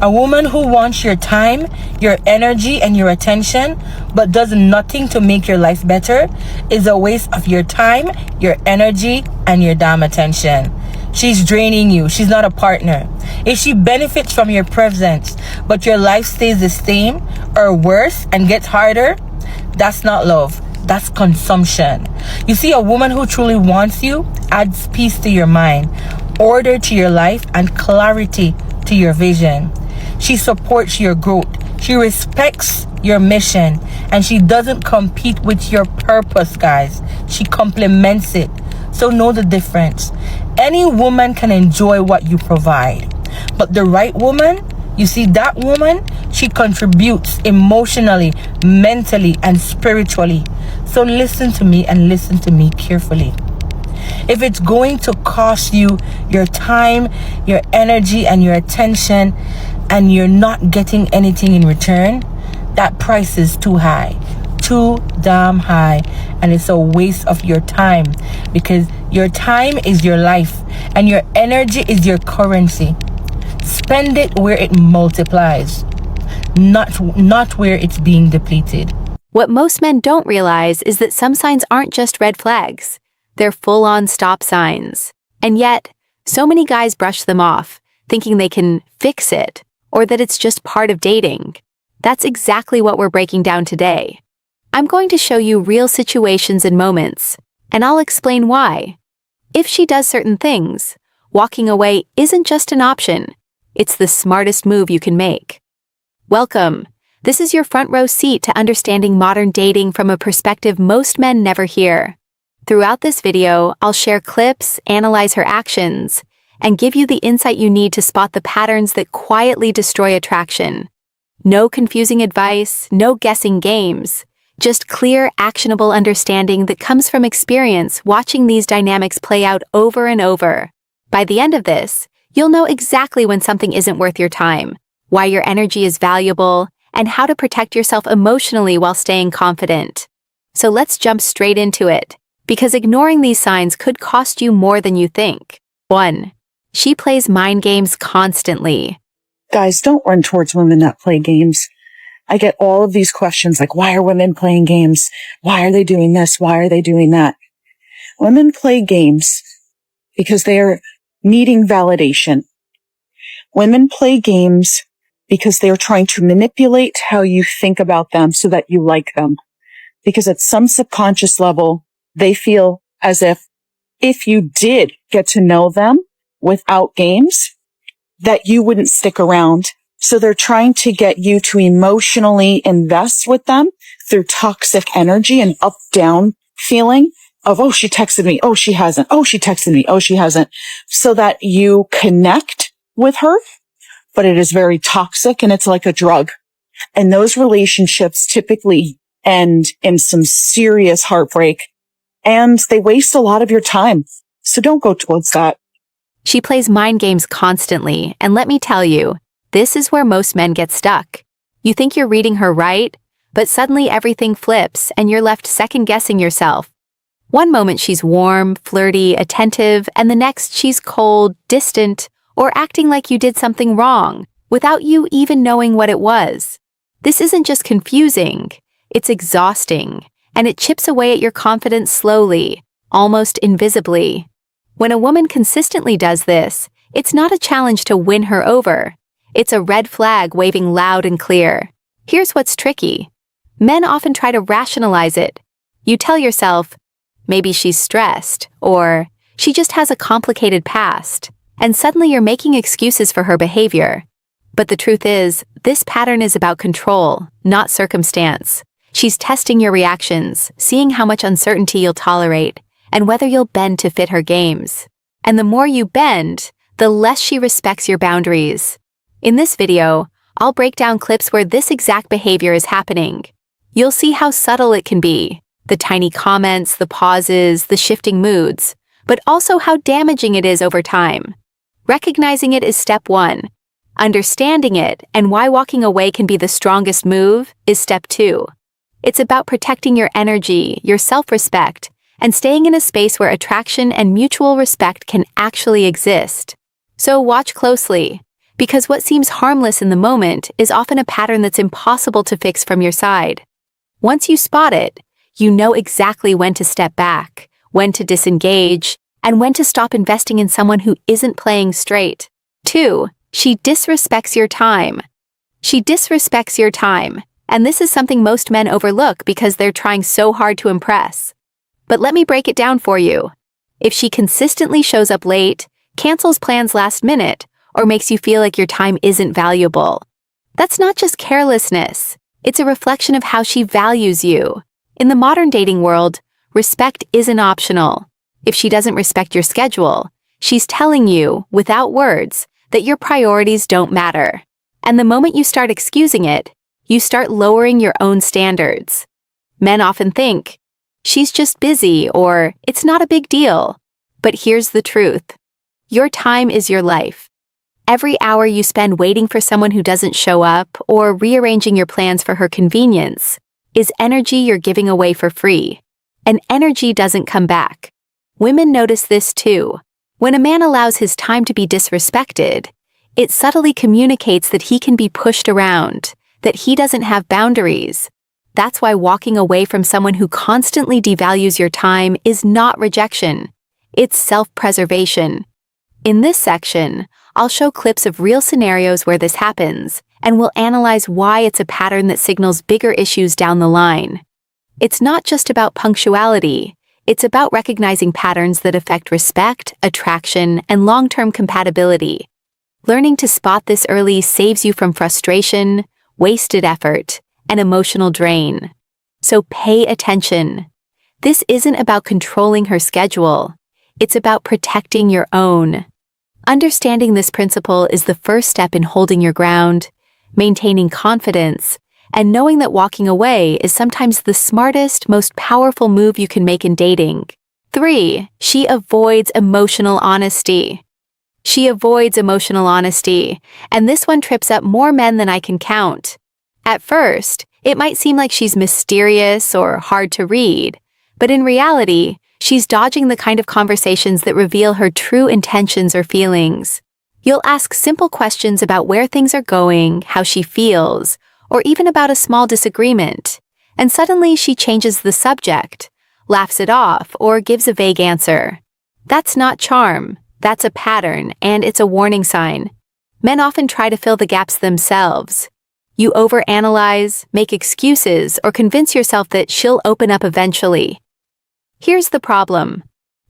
A woman who wants your time, your energy, and your attention, but does nothing to make your life better, is a waste of your time, your energy, and your damn attention. She's draining you. She's not a partner. If she benefits from your presence, but your life stays the same or worse and gets harder, that's not love. That's consumption. You see, a woman who truly wants you adds peace to your mind, order to your life, and clarity to your vision. She supports your growth. She respects your mission, and she doesn't compete with your purpose, guys. She complements it. So know the difference. Any woman can enjoy what you provide, but the right woman, you see, that woman, she contributes emotionally, mentally, and spiritually. So listen to me and listen to me carefully. If it's going to cost you your time, your energy, and your attention, and you're not getting anything in return, that price is too high, too damn high, and it's a waste of your time, because your time is your life and your energy is your currency. Spend it where it multiplies, not where it's being depleted. What most men don't realize is that some signs aren't just red flags. They're full-on stop signs. And yet, so many guys brush them off, thinking they can fix it, or that it's just part of dating. That's exactly what we're breaking down today. I'm going to show you real situations and moments, and I'll explain why. If she does certain things, walking away isn't just an option. It's the smartest move you can make. Welcome. This is your front row seat to understanding modern dating from a perspective most men never hear. Throughout this video, I'll share clips, analyze her actions, and give you the insight you need to spot the patterns that quietly destroy attraction. No confusing advice, no guessing games, just clear, actionable understanding that comes from experience watching these dynamics play out over and over. By the end of this, you'll know exactly when something isn't worth your time, why your energy is valuable, and how to protect yourself emotionally while staying confident. So let's jump straight into it, because ignoring these signs could cost you more than you think. 1. She plays mind games constantly. Guys, don't run towards women that play games. I get all of these questions like, why are women playing games? Why are they doing this? Why are they doing that? Women play games because they are needing validation. Women play games because they are trying to manipulate how you think about them so that you like them. Because at some subconscious level, they feel as if you did get to know them without games, that you wouldn't stick around. So they're trying to get you to emotionally invest with them through toxic energy and up-down feeling of, oh, she texted me. Oh, she hasn't. Oh, she texted me. Oh, she hasn't. So that you connect with her, but it is very toxic and it's like a drug. And those relationships typically end in some serious heartbreak and they waste a lot of your time. So don't go towards that. She plays mind games constantly, and let me tell you, this is where most men get stuck. You think you're reading her right, but suddenly everything flips and you're left second-guessing yourself. One moment she's warm, flirty, attentive, and the next she's cold, distant, or acting like you did something wrong, without you even knowing what it was. This isn't just confusing, it's exhausting, and it chips away at your confidence slowly, almost invisibly. When a woman consistently does this, it's not a challenge to win her over. It's a red flag waving loud and clear. Here's what's tricky. Men often try to rationalize it. You tell yourself, maybe she's stressed, or she just has a complicated past, and suddenly you're making excuses for her behavior. But the truth is, this pattern is about control, not circumstance. She's testing your reactions, seeing how much uncertainty you'll tolerate, and whether you'll bend to fit her games. And the more you bend, the less she respects your boundaries. In this video, I'll break down clips where this exact behavior is happening. You'll see how subtle it can be, the tiny comments, the pauses, the shifting moods, but also how damaging it is over time. Recognizing it is step 1. Understanding it and why walking away can be the strongest move is step 2. It's about protecting your energy, your self-respect, and staying in a space where attraction and mutual respect can actually exist. So watch closely, Because what seems harmless in the moment is often a pattern that's impossible to fix from your side. Once you spot it, you know exactly when to step back, when to disengage, and when to stop investing in someone who isn't playing straight. 2. She disrespects your time. She disrespects your time, and this is something most men overlook because they're trying so hard to impress. But let me break it down for you. If she consistently shows up late, cancels plans last minute, or makes you feel like your time isn't valuable, that's not just carelessness. It's a reflection of how she values you. In the modern dating world, respect isn't optional. If she doesn't respect your schedule, she's telling you, without words, that your priorities don't matter. And the moment you start excusing it, you start lowering your own standards. Men often think, she's just busy, or it's not a big deal. But here's the truth. Your time is your life. Every hour you spend waiting for someone who doesn't show up or rearranging your plans for her convenience is energy you're giving away for free. And energy doesn't come back. Women notice this too. When a man allows his time to be disrespected, it subtly communicates that he can be pushed around, that he doesn't have boundaries. That's why walking away from someone who constantly devalues your time is not rejection. It's self-preservation. In this section, I'll show clips of real scenarios where this happens, and we'll analyze why it's a pattern that signals bigger issues down the line. It's not just about punctuality. It's about recognizing patterns that affect respect, attraction, and long-term compatibility. Learning to spot this early saves you from frustration, wasted effort, and emotional drain. So pay attention. This isn't about controlling her schedule. It's about protecting your own. Understanding this principle is the first step in holding your ground, maintaining confidence, and knowing that walking away is sometimes the smartest, most powerful move you can make in dating. 3. She avoids emotional honesty. She avoids emotional honesty, and this one trips up more men than I can count. At first, it might seem like she's mysterious or hard to read, but in reality, she's dodging the kind of conversations that reveal her true intentions or feelings. You'll ask simple questions about where things are going, how she feels, or even about a small disagreement, and suddenly she changes the subject, laughs it off, or gives a vague answer. That's not charm, that's a pattern, and it's a warning sign. Men often try to fill the gaps themselves. You overanalyze, make excuses, or convince yourself that she'll open up eventually. Here's the problem.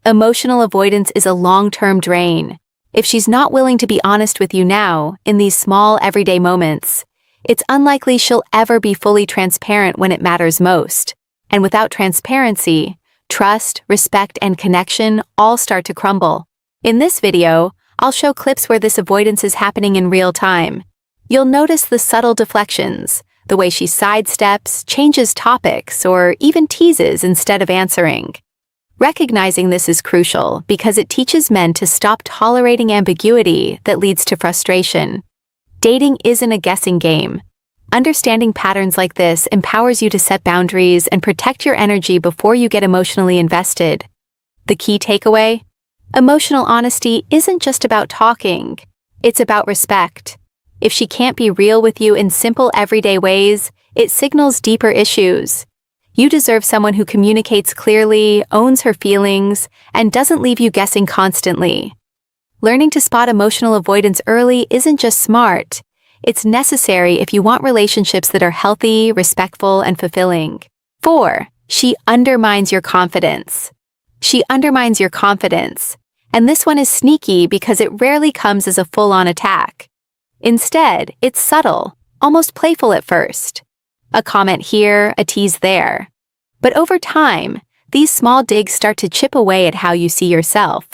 Emotional avoidance is a long-term drain. If she's not willing to be honest with you now, in these small everyday moments, it's unlikely she'll ever be fully transparent when it matters most. And without transparency, trust, respect, and connection all start to crumble. In this video, I'll show clips where this avoidance is happening in real time. You'll notice the subtle deflections, the way she sidesteps, changes topics, or even teases instead of answering. Recognizing this is crucial because it teaches men to stop tolerating ambiguity that leads to frustration. Dating isn't a guessing game. Understanding patterns like this empowers you to set boundaries and protect your energy before you get emotionally invested. The key takeaway? Emotional honesty isn't just about talking. It's about respect. If she can't be real with you in simple everyday ways, it signals deeper issues. You deserve someone who communicates clearly, owns her feelings, and doesn't leave you guessing constantly. Learning to spot emotional avoidance early isn't just smart. It's necessary if you want relationships that are healthy, respectful, and fulfilling. 4. She undermines your confidence. She undermines your confidence. And this one is sneaky because it rarely comes as a full-on attack. Instead, it's subtle, almost playful at first. A comment here, a tease there. But over time, these small digs start to chip away at how you see yourself.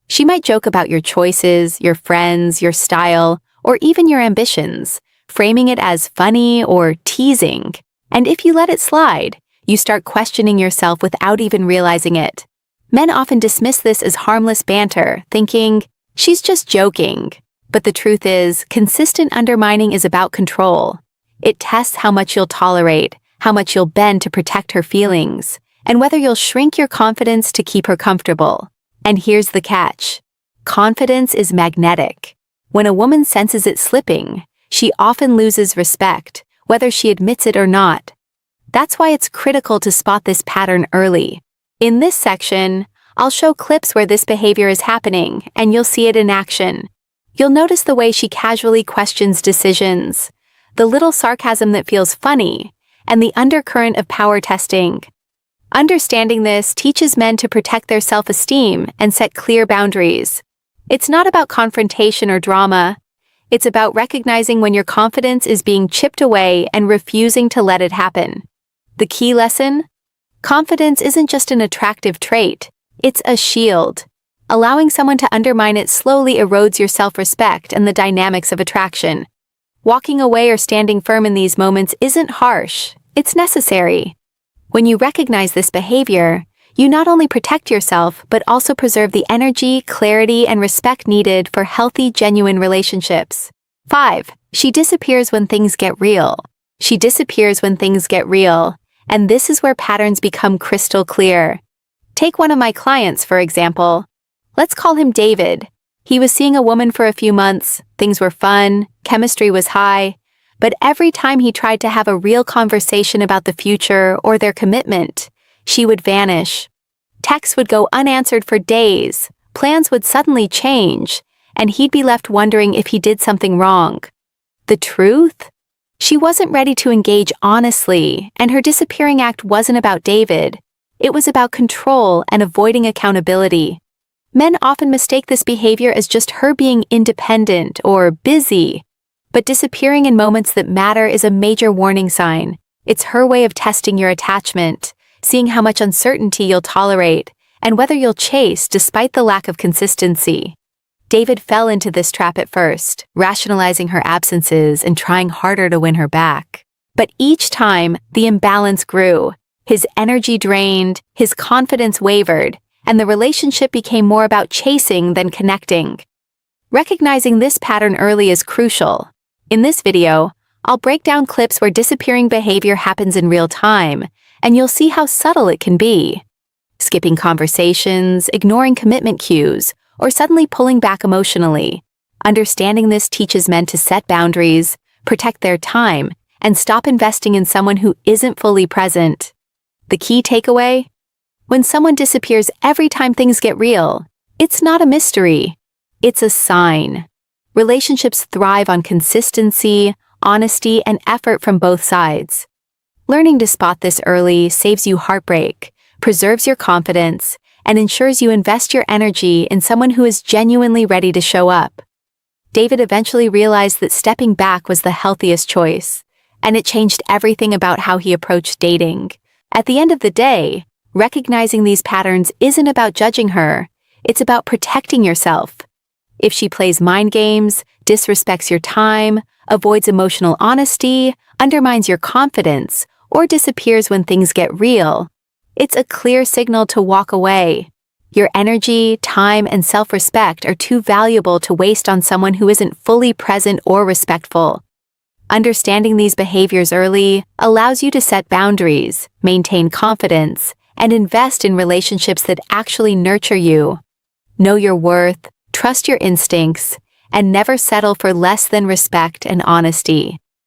She might joke about your choices, your friends, your style, or even your ambitions, framing it as funny or teasing. And if you let it slide, you start questioning yourself without even realizing it. Men often dismiss this as harmless banter, thinking, she's just joking. But the truth is, consistent undermining is about control. It tests how much you'll tolerate, how much you'll bend to protect her feelings, and whether you'll shrink your confidence to keep her comfortable. And here's the catch. Confidence is magnetic. When a woman senses it slipping, she often loses respect, whether she admits it or not. That's why it's critical to spot this pattern early. In this section, I'll show clips where this behavior is happening, and you'll see it in action. You'll notice the way she casually questions decisions, the little sarcasm that feels funny, and the undercurrent of power testing. Understanding this teaches men to protect their self-esteem and set clear boundaries. It's not about confrontation or drama. It's about recognizing when your confidence is being chipped away and refusing to let it happen. The key lesson? Confidence isn't just an attractive trait, it's a shield. Allowing someone to undermine it slowly erodes your self-respect and the dynamics of attraction. Walking away or standing firm in these moments isn't harsh, it's necessary. When you recognize this behavior, you not only protect yourself but also preserve the energy, clarity, and respect needed for healthy, genuine relationships. 5. She disappears when things get real. She disappears when things get real, and this is where patterns become crystal clear. Take one of my clients, for example. Let's call him David. He was seeing a woman for a few months, things were fun, chemistry was high, but every time he tried to have a real conversation about the future or their commitment, she would vanish. Texts would go unanswered for days, plans would suddenly change, and he'd be left wondering if he did something wrong. The truth? She wasn't ready to engage honestly, and her disappearing act wasn't about David. It was about control and avoiding accountability. Men often mistake this behavior as just her being independent or busy, but disappearing in moments that matter is a major warning sign. It's her way of testing your attachment, seeing how much uncertainty you'll tolerate, and whether you'll chase despite the lack of consistency. David fell into this trap at first, rationalizing her absences and trying harder to win her back. But each time, the imbalance grew. His energy drained, his confidence wavered, and the relationship became more about chasing than connecting. Recognizing this pattern early is crucial. In this video, I'll break down clips where disappearing behavior happens in real time, and you'll see how subtle it can be. Skipping conversations, ignoring commitment cues, or suddenly pulling back emotionally. Understanding this teaches men to set boundaries, protect their time, and stop investing in someone who isn't fully present. The key takeaway? When someone disappears every time things get real, it's not a mystery. It's a sign. Relationships thrive on consistency, honesty, and effort from both sides. Learning to spot this early saves you heartbreak, preserves your confidence, and ensures you invest your energy in someone who is genuinely ready to show up. David eventually realized that stepping back was the healthiest choice, and it changed everything about how he approached dating. At the end of the day, recognizing these patterns isn't about judging her, it's about protecting yourself. If she plays mind games, disrespects your time, avoids emotional honesty, undermines your confidence, or disappears when things get real, it's a clear signal to walk away. Your energy, time, and self-respect are too valuable to waste on someone who isn't fully present or respectful. Understanding these behaviors early allows you to set boundaries, maintain confidence, and invest in relationships that actually nurture you. Know your worth, trust your instincts, and never settle for less than respect and honesty.